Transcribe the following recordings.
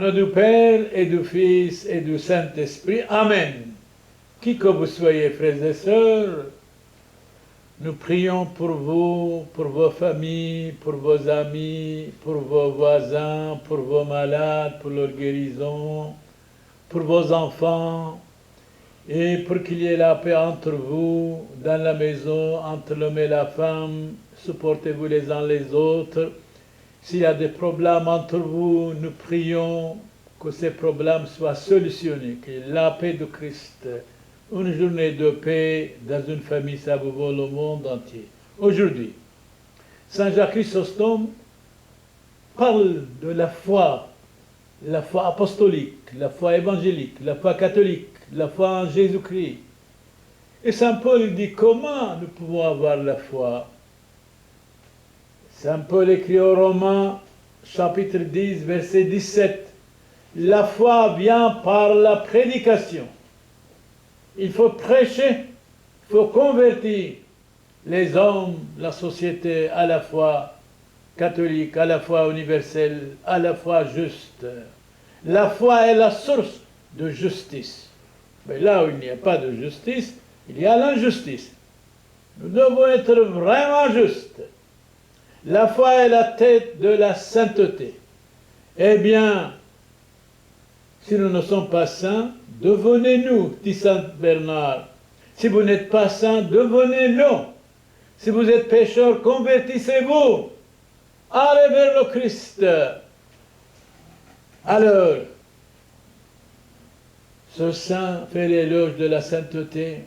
nom du Père et du Fils et du Saint-Esprit. Amen. Qui que vous soyez, frères et sœurs, nous prions pour vous, pour vos familles, pour vos amis, pour vos voisins, pour vos malades, pour leur guérison, pour vos enfants, et pour qu'il y ait la paix entre vous, dans la maison, entre l'homme et la femme. Supportez-vous les uns les autres. S'il y a des problèmes entre vous, nous prions que ces problèmes soient solutionnés, que la paix de Christ, une journée de paix dans une famille, ça vous vaut le monde entier. Aujourd'hui, Saint Jacques Chrysostome parle de la foi apostolique, la foi évangélique, la foi catholique, la foi en Jésus-Christ. Et Saint Paul dit comment nous pouvons avoir la foi. Saint Paul écrit aux Romains, chapitre 10, verset 17, « La foi vient par la prédication. » Il faut prêcher, il faut convertir les hommes, la société à la foi catholique, à la foi universelle, à la foi juste. La foi est la source de justice. Mais là où il n'y a pas de justice, il y a l'injustice. Nous devons être vraiment justes. La foi est la tête de la sainteté. Eh bien, si nous ne sommes pas saints, devenez-nous, dit Saint Bernard. Si vous n'êtes pas saints, devenez-le. Si vous êtes pécheurs, convertissez-vous. Allez vers le Christ. Alors, ce saint fait l'éloge de la sainteté.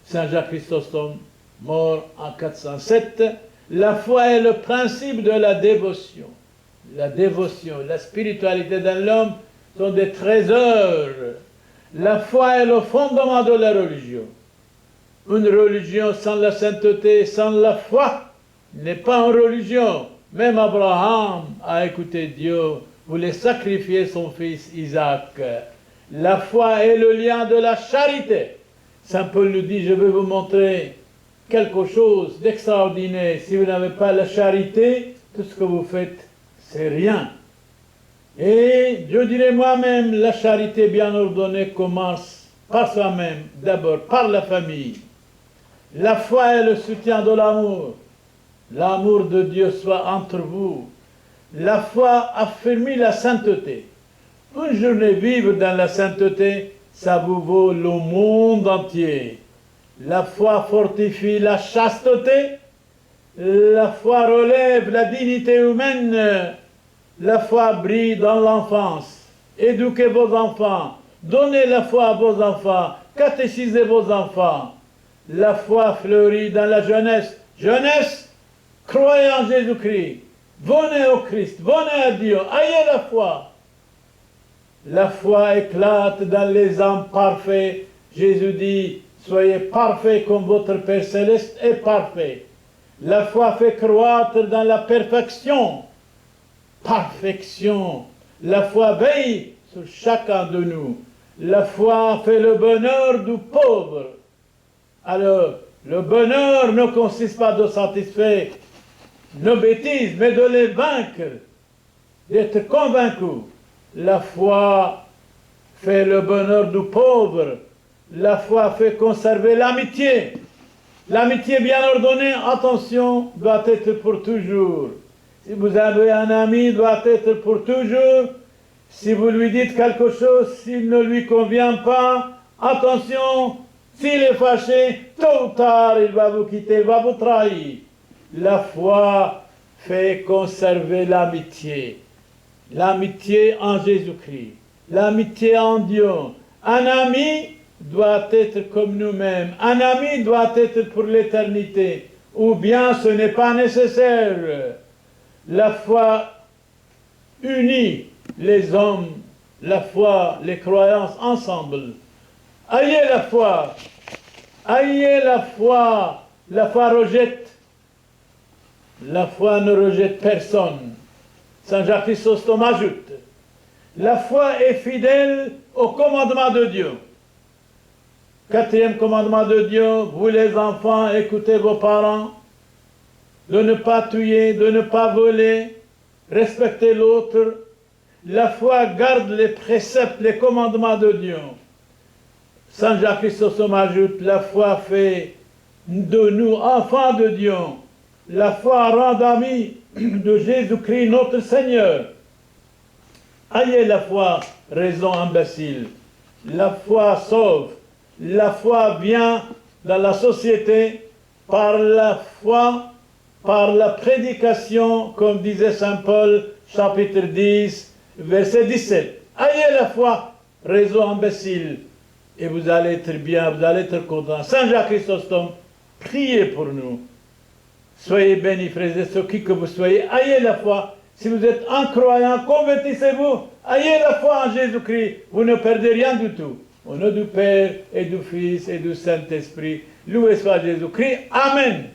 Saint Jacques Chrysostome, mort en 407. La foi est le principe de la dévotion. La dévotion, la spiritualité dans l'homme sont des trésors. La foi est le fondement de la religion. Une religion sans la sainteté, sans la foi, n'est pas une religion. Même Abraham a écouté Dieu, voulait sacrifier son fils Isaac. La foi est le lien de la charité. Saint Paul nous dit, je vais vous montrer quelque chose d'extraordinaire. Si vous n'avez pas la charité, tout ce que vous faites, c'est rien. Et je dirais moi-même, la charité bien ordonnée commence par soi-même, d'abord par la famille. La foi est le soutien de l'amour. L'amour de Dieu soit entre vous. La foi affermit la sainteté. Une journée vivre dans la sainteté, ça vous vaut le monde entier. La foi fortifie la chasteté. La foi relève la dignité humaine. La foi brille dans l'enfance. Éduquez vos enfants. Donnez la foi à vos enfants. Catéchisez vos enfants. La foi fleurit dans la jeunesse. Jeunesse, croyez en Jésus-Christ. Venez au Christ. Venez à Dieu. Ayez la foi. La foi éclate dans les âmes parfaits. Jésus dit, soyez parfaits comme votre Père Céleste est parfait. La foi fait croître dans la perfection. Perfection. La foi veille sur chacun de nous. La foi fait le bonheur du pauvre. Alors, le bonheur ne consiste pas de satisfaire nos bêtises, mais de les vaincre, d'être convaincu. La foi fait le bonheur du pauvre. La foi fait conserver l'amitié. L'amitié bien ordonnée, attention, doit être pour toujours. Si vous avez un ami, doit être pour toujours. Si vous lui dites quelque chose, s'il ne lui convient pas, attention, s'il est fâché, tôt ou tard, il va vous quitter, il va vous trahir. La foi fait conserver l'amitié. L'amitié en Jésus-Christ. L'amitié en Dieu. Un ami doit être comme nous-mêmes. Un ami doit être pour l'éternité. Ou bien ce n'est pas nécessaire. La foi unit les hommes, la foi, les croyances ensemble. Ayez la foi. Ayez la foi. La foi rejette. La foi ne rejette personne. Saint Jacques Chrysostome ajoute, la foi est fidèle au commandement de Dieu. Quatrième commandement de Dieu, vous les enfants, écoutez vos parents, de ne pas tuer, de ne pas voler, respectez l'autre, La foi garde les préceptes, les commandements de Dieu. Saint Jacques Chrysostome ajoute, la foi fait de nous enfants de Dieu. La foi rend amis de Jésus-Christ notre Seigneur. Ayez la foi, raison imbécile. La foi sauve. La foi vient dans la société par la foi, par la prédication, comme disait Saint Paul, chapitre 10, verset 17. Ayez la foi, raison imbécile, et vous allez être bien, vous allez être content. Saint Jacques Chrysostome, priez pour nous. Soyez bénis, frères et sœurs, qui que vous soyez. Ayez la foi. Si vous êtes incroyant, convertissez-vous. Ayez la foi en Jésus-Christ. Vous ne perdez rien du tout. Au nom du Père et du Fils et du Saint-Esprit, loué soit Jésus-Christ. Amen.